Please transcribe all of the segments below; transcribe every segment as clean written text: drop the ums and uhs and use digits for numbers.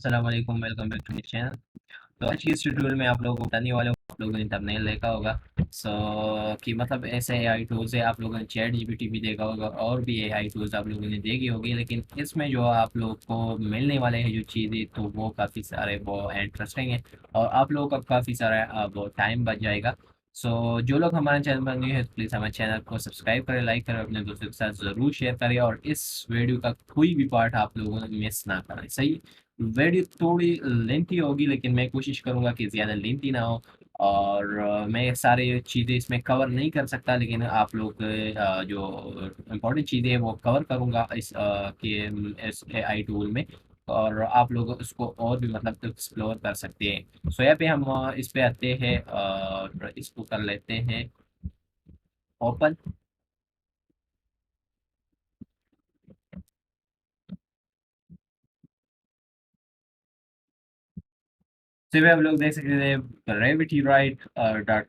अस्सलाम वालेकुम, welcome back to my channel. तो आज की इस ट्यूटोरियल में आप लोगों को बताने वाले हूँ, आप लोगों ने थंबनेल देखा होगा। सो कि मतलब ऐसे एआई टूल्स है, आप लोगों ने चैट जीपीटी भी देखा होगा और भी एआई टूल्स आप लोगों ने देखी होगी, लेकिन इसमें जो आप लोगों को मिलने वाले हैं जो चीज़ें, तो वो काफ़ी सारे वो इंटरेस्टिंग है और आप लोगों का काफ़ी सारा वो टाइम बच जाएगा। सो जो लोग हमारे चैनल पर न्यू है तो प्लीज़ हमारे चैनल को सब्सक्राइब करें, लाइक करें, अपने दोस्तों के साथ ज़रूर शेयर करें और इस वीडियो का कोई भी पार्ट आप लोगों ने मिस ना करें। सही, वीडियो थोड़ी लेंथी होगी लेकिन मैं कोशिश करूँगा कि ज़्यादा लेंथी ना हो और मैं सारी चीज़ें इसमें कवर नहीं कर सकता, लेकिन आप लोग जो इम्पोर्टेंट चीज़ें हैं वो कवर करूँगा इस एआई टूल में और आप लोग उसको और भी मतलब एक्सप्लोर कर सकते हैं। सो यहाँ पे हम इस पे आते हैं और इसको कर लेते हैं ओपन। सिर्फ आप लोग देख सकते हैं ग्रेविटी राइट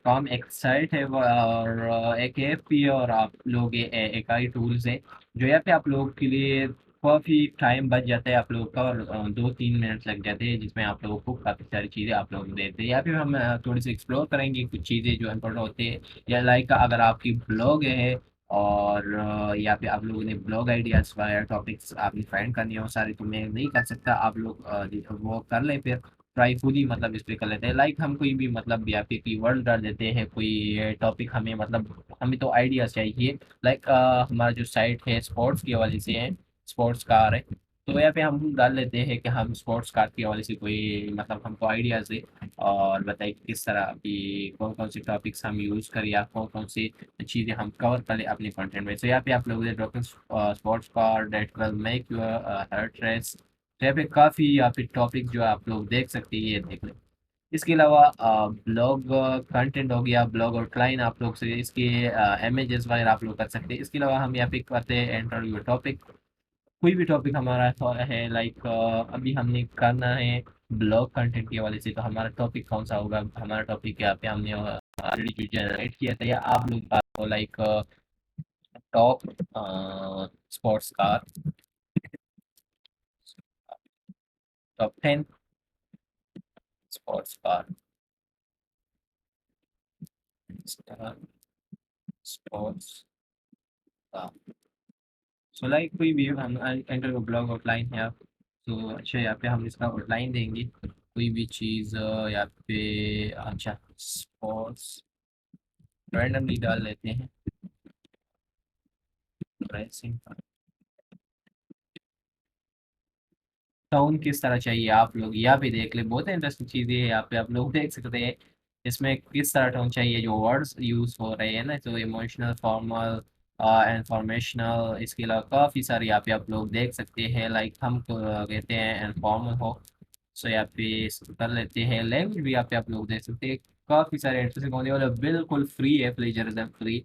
.com एक साइट है और एक ऐप भी है और आप लोग ये एक आई टूल्स है जो यहाँ पे आप लोगों के लिए काफ़ी टाइम बच जाता है आप लोग का और 2-3 मिनट लग जाते हैं जिसमें आप लोगों को काफ़ी सारी चीज़ें आप लोग देते हैं। यहाँ पे हम थोड़ी सी एक्सप्लोर करेंगे कुछ चीज़ें जो इम्पोर्टेंट होती है या लाइक अगर आपकी ब्लॉग है और यहाँ पे आप लोगों ने ब्लॉग आइडियाज़ वगैरह टॉपिक्स आपने फाइंड करनी हो सारी, तो मैं नहीं कर सकता, आप लोग वो कर लें फिर ट्राई खुद ही मतलब इस पे कर लेते हैं। लाइक हम कोई भी मतलब यहाँ पे कीवर्ड डाल देते हैं, कोई टॉपिक हमें मतलब हमें तो आइडिया चाहिए। लाइक हमारा जो साइट है स्पोर्ट्स के हवाले से है, स्पोर्ट्स कार है, तो यहाँ पे हम डाल लेते हैं कि हम स्पोर्ट्स कार के हवाले से कोई मतलब हमको आइडियाज दे और बताइए कि किस तरह की कौन कौन से टॉपिक्स हम यूज़ करें या कौन कौन सी चीज़ें हम कवर करें अपने कंटेंट में। तो यहाँ पे आप लोग sports car that will make your heart race. तो यहाँ पे काफ़ी यहाँ पे टॉपिक जो आप लोग देख सकते हैं, ये देख लें। इसके अलावा ब्लॉग कंटेंट हो गया, ब्लॉग और क्लाइन आप लोग से इसके इमेजेस वगैरह आप लोग कर सकते हैं। इसके अलावा हम यहाँ पे करते हैं एंटर योर टॉपिक, कोई भी टॉपिक हमारा है लाइक अभी हमने करना है ब्लॉग कंटेंट के हवाले से, तो हमारा टॉपिक कौन सा होगा, हमारा टॉपिक यहाँ पे हमने ऑलरेडी जो जनरेट किया था या आप लोग like top sports car, top 10 sports car sports car. So like कोई भी हम एंटर ब्लॉग आउटलाइन है आप, तो अच्छा यहाँ पे हम इसका आउटलाइन देंगे कोई भी चीज़ यहाँ पे। अच्छा, स्पोर्ट्स रैंडमली डाल लेते हैं, रेसिंग टाउन किस तरह चाहिए आप लोग यहाँ पे देख ले, बहुत इंटरेस्टिंग चीज़ें है यहाँ पे आप लोग देख सकते हैं। इसमें किस तरह टोन चाहिए, जो वर्ड्स यूज हो रहे हैं ना, तो इमोशनल, फॉर्मल, इंफॉर्मेशनल, इसके अलावा काफ़ी सारे यहाँ पे आप लोग देख सकते हैं। लाइक हम कहते हैं इनफॉर्मल हो, सो यहाँ पे इसको कर लेते हैं। लैंग्वेज भी यहाँ पे आप लोग देख सकते हैं, काफ़ी सारे इंटरेस्टिंग होने वाले, बिल्कुल फ्री है, प्लेजरिज्म फ्री।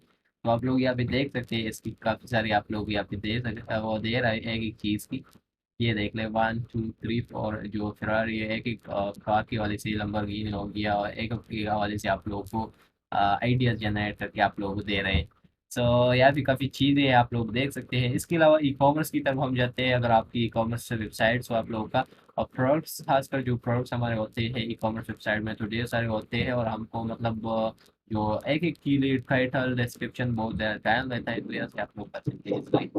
तो आप लोग यहाँ पे देख सकते हैं इसकी काफ़ी सारी आप लोग यहाँ पे दे सकते, वो दे रहा है एक एक चीज़ की। ये देख ले 1 2 3 4 जो फरारी है, एक एक कार के वाले से लंबरगिनी हो गया और एक एक के हवाले से आप लोगों को आइडियाज जनरेट करके आप लोगों को दे रहे हैं। सो यहाँ भी काफ़ी चीज़ें हैं आप लोग देख सकते हैं। इसके अलावा ई कॉमर्स की तरफ हम जाते हैं, अगर आपकी ई कॉमर्स वेबसाइट्स हो आप लोगों का और प्रोडक्ट्स, खासकर जो प्रोडक्ट्स हमारे होते हैं ई कॉमर्स वेबसाइट में तो ढेर सारे होते हैं और हमको मतलब जो एक एक की लिए टाइटल डिस्क्रिप्शन बहुत ज़्यादा टाइम रहता है, तो यहाँ से आप लोग कर सकते हैं इसलिए।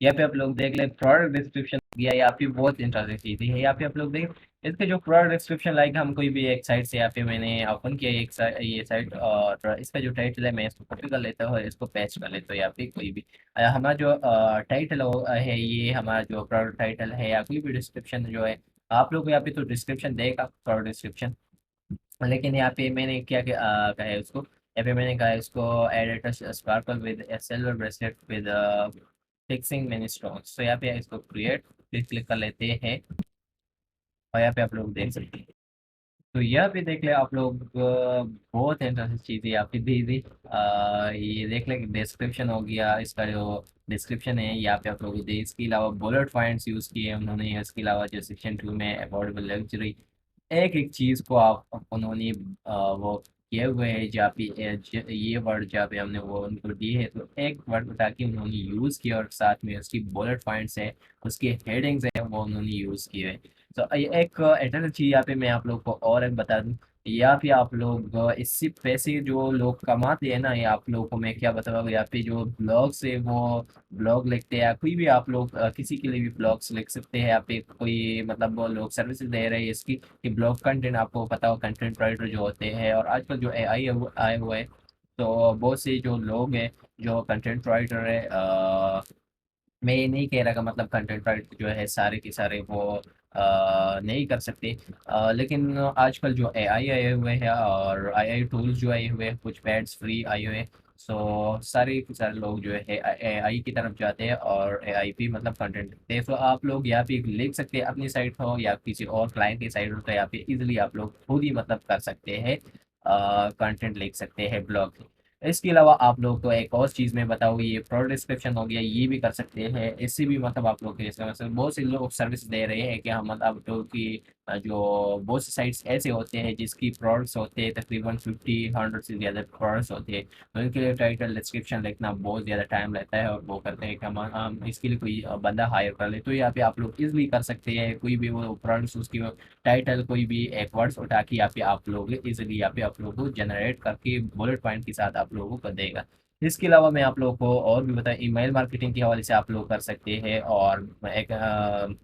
यहाँ पे आप लोग देख ले प्रोडक्ट डिस्क्रिप्शन दिया, यहाँ पे बहुत इंटरेस्टिंग चीज़ है। यहाँ पे आप लोग देख इसके जो प्रोडक्ट डिस्क्रिप्शन, लाइक हम कोई भी एक साइट से यहाँ पे मैंने ओपन किया ये साइट और इसका जो टाइटल है मैं इसको कॉपी कर लेता हूँ और इसको पेस्ट कर लेता हूँ। यहाँ पे कोई भी हमारा जो टाइटल है, ये हमारा जो प्रोडक्ट टाइटल है या कोई भी डिस्क्रिप्शन जो है, आप लोग यहाँ पे तो डिस्क्रिप्शन देगा प्रोडक्ट डिस्क्रिप्शन, लेकिन यहाँ पे मैंने क्या क्या कहा है उसको, यहाँ पे मैंने कहा है उसको edit sparkle with silver bracelet with fixing many stones. तो यहाँ पे इसको क्रिएट पे क्लिक कर लेते हैं और यहाँ पे आप लोग देख सकते हैं। तो यहाँ पे देख ले आप लोग बहुत इंटरेस्टिंग चीज़ें यहाँ पे दी थी। ये देख ले डिस्क्रिप्शन हो गया, इसका जो डिस्क्रिप्शन है यहाँ पे आप लोग दे, इसके अलावा बुलेट पॉइंट्स यूज़ किए हैं उन्होंने, इसके अलावा जो सेक्शन 2 में अफोर्डेबल लग्जरी, एक एक चीज़ को आप उन्होंने वो किए हुए हैं जहाँ पे ये वर्ड जहाँ पे हमने वो उनको दिए है, तो एक वर्ड बता के उन्होंने यूज़ किया और साथ में उसकी बुलेट पॉइंट्स है, उसकी हेडिंग्स है, वो उन्होंने यूज़ किए हैं। तो ये एक इंटरनेट चीज़ यहाँ पे मैं आप लोग को और एक बता दूँ, यहाँ पे आप लोग इससे पैसे जो लोग कमाते हैं ना, ये आप लोगों को मैं क्या बताऊँ, यहाँ पे जो ब्लॉग्स है वो ब्लॉग लिखते हैं, या कोई भी आप लोग किसी के लिए भी ब्लॉग्स लिख सकते हैं। यहाँ पे कोई मतलब वो लोग सर्विसेज दे रहे हैं इसकी, कि ब्लॉग कंटेंट, आपको पता हो कंटेंट राइटर जो होते हैं, और आजकल जो एआई आए हुए हैं, तो बहुत से जो लोग हैं जो कंटेंट राइटर है, मैं ये नहीं कह रहा कि मतलब कंटेंट राइटर जो है सारे के सारे वो नहीं कर सकते, लेकिन आजकल जो एआई आए हुए हैं और एआई टूल्स जो आए हुए हैं, कुछ पैड्स फ्री आए हुए हैं, सो सारे के सारे लोग जो है एआई की तरफ जाते हैं और एआई पे मतलब कंटेंट देते हैं। तो आप लोग यहाँ पे लिख सकते हैं, अपनी साइट हो या किसी और क्लाइंट की साइट हो, तो यहाँ पे इजिली आप लोग खुद ही मतलब कर सकते हैं, कंटेंट लिख सकते हैं ब्लॉग। इसके अलावा आप लोग को एक और चीज़ मैं बताऊँ, ये प्रोडक्ट डिस्क्रिप्शन हो गया, ये भी कर सकते हैं। इससे भी मतलब आप लोग के इसका मतलब बहुत से लोग सर्विस दे रहे हैं कि हम मतलब जो कि जो बहुत से साइट्स ऐसे होते हैं जिसकी प्रोडक्ट्स होते हैं तकरीबन 50-100 से ज़्यादा प्रोडक्ट्स होते हैं, तो इनके लिए टाइटल डिस्क्रिप्शन लिखना बहुत ज़्यादा टाइम लगता है, और वो करते हैं कि हम इसके लिए कोई बंदा हायर कर ले। तो यहाँ पे आप लोग इजली कर सकते हैं, कोई भी वो प्रोडक्ट्स उसकी टाइटल कोई भी एक वर्ड्स उठा के यहाँ पे आप लोग इजीली यहाँ पे आप लोगों को जनरेट करके बुलेट पॉइंट के साथ आप लोगों को देगा। इसके अलावा मैं आप लोगों को और भी बताएं, ईमेल मार्केटिंग के हवाले से आप लोग कर सकते हैं, और एक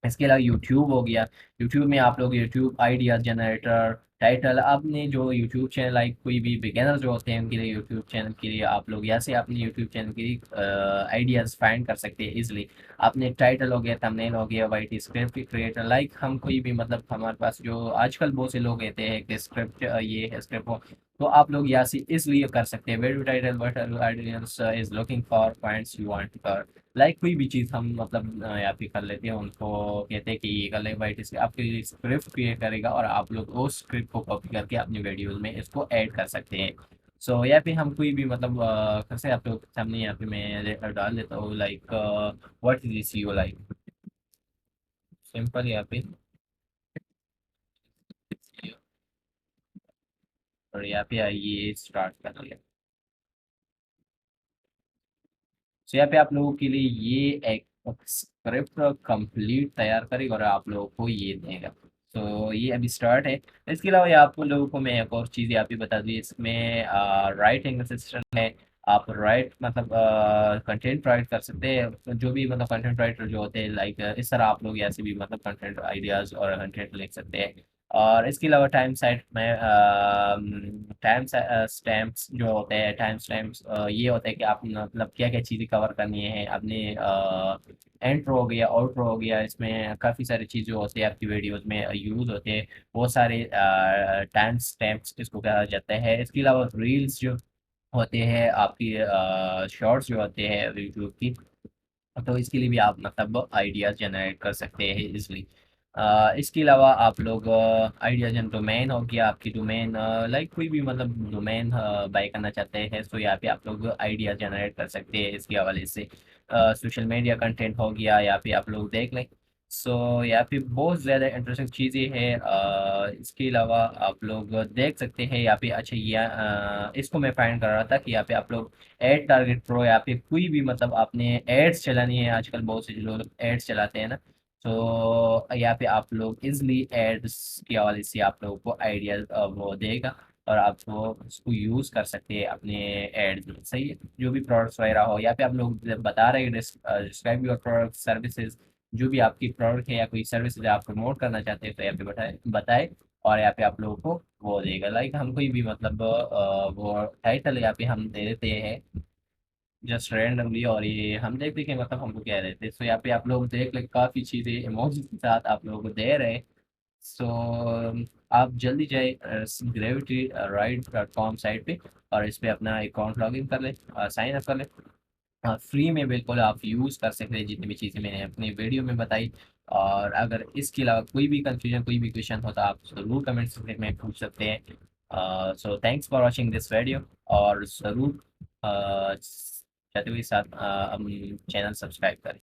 इसके अलावा यूट्यूब हो गया। यूट्यूब में आप लोग यूट्यूब आइडियाज जनरेटर, टाइटल, आपने जो यूट्यूब चैनल लाइक कोई भी बिगिनर जो होते हैं उनके लिए यूट्यूब चैनल के लिए आप लोग यहाँ से अपने यूट्यूब चैनल की आइडियाज फाइंड कर सकते हैं इजिली। आपने टाइटल हो गया, थंबनेल हो गया, वाइट स्क्रिप्ट क्रिएटर, लाइक हम कोई भी मतलब हमारे पास जो आजकल बहुत से लोग कहते हैं कि स्क्रिप्ट ये है स्क्रिप्ट हो, तो आप लोग यहाँ से इसलिए कर सकते हैं। Very title what audience is looking for points you want to, like कोई भी चीज़ हम मतलब यहाँ पे कर लेते हैं, उनको कहते हैं कि ये कर ले भाई, इसके आपके लिए स्क्रिप्ट क्रिएट करेगा, और आप लोग उस स्क्रिप्ट को कॉपी करके अपनी वीडियोज में इसको ऐड कर सकते हैं। सो यहाँ पे हम कोई भी मतलब कैसे आप लोग के सामने यहाँ पे मैं डाल देता हूँ, like what is C O, like simple यहाँ पे SEO, और यहाँ पे आइए स्टार्ट कर लिया। तो यहाँ पे आप लोगों के लिए ये एक स्क्रिप्ट कंप्लीट तैयार करेगा और आप लोगों को ये देगा। तो ये अभी स्टार्ट है। इसके अलावा ये आप लोगों को मैं एक और चीज़ यहाँ पे बता दी, इसमें राइटिंग असिस्टेंट है। आप राइट मतलब कंटेंट राइट कर सकते हैं, जो भी मतलब कंटेंट राइटर जो होते हैं, लाइक इस तरह आप लोग ऐसे भी मतलब कंटेंट आइडियाज़ और कंटेंट लिख सकते हैं। और इसके अलावा टाइम साइट में टाइम स्टैम्प्स जो होते हैं, टाइम स्टैम्प्स ये होता है कि आप मतलब क्या क्या चीज़ें कवर करनी है आपने, इंट्रो हो गया, आउट्रो हो गया, इसमें काफ़ी सारी चीज़ें होती है आपकी वीडियोस में यूज़ होते हैं, वो सारे टाइम स्टैम्प्स इसको कहा जाता है। इसके अलावा रील्स जो होते हैं आपकी, शॉर्ट्स जो होते हैं यूट्यूब की, तो इसके लिए भी आप मतलब आइडियाज़ जनरेट कर सकते हैं इसलिए। इसके अलावा आप लोग आइडिया जन डोमेन हो गया, आपकी डोमेन लाइक कोई भी मतलब डोमेन बाय करना चाहते हैं, तो यहाँ पे आप लोग आइडिया जनरेट कर सकते हैं इसके हवाले से। सोशल मीडिया कंटेंट हो गया, यहाँ पे आप लोग देख लें। सो यहाँ पे बहुत ज़्यादा इंटरेस्टिंग चीज़ें हैं। इसके अलावा आप लोग देख सकते हैं यहाँ पे, अच्छा ये इसको मैं फाइंड कर रहा था कि यहाँ पे आप लोग एड टारगेट प्रो, या फिर कोई भी मतलब आपने एड्स चलानी है, आजकल बहुत से लोग एड्स चलाते हैं ना, तो यहाँ पे आप लोग इजली एड्स के हवाले से आप लोगों को आइडिया वो देगा, और आप वो उसको यूज़ कर सकते हैं अपने एड्स में। सही है, जो भी प्रोडक्ट्स वगैरह हो, यहाँ पे आप लोग बता रहे हैं डिस्क्राइब योर प्रोडक्ट सर्विसेज, जो भी आपकी प्रोडक्ट है या कोई सर्विसेज आप प्रमोट करना चाहते हैं, तो यहाँ पे बताए, और यहाँ पे आप लोगों को वो देगा, लाइक हम कोई भी मतलब वो टाइटल यहाँ पे हम दे देते हैं जस्ट रैंडमली, और ये हम देख देखें मतलब हमको क्या रहते हैं। सो यहाँ पे आप लोग देख ले, काफ़ी चीज़ें इमोजी के साथ आप लोगों को दे रहे हैं। सो आप जल्दी जाए gravity right dot com site पे, और इस पे अपना अकाउंट लॉगिन कर लें, साइन अप कर लें। फ्री में बिल्कुल आप यूज़ कर सकते हैं जितनी भी चीज़ें मैंने अपनी वीडियो में बताई। और अगर इसके अलावा कोई भी कंफ्यूजन, कोई भी क्वेश्चन हो, तो आप ज़रूर कमेंट सेक्शन में पूछ सकते हैं। So thanks for watching this video, और ज़रूर जाते हुए साथ चैनल सब्सक्राइब करें।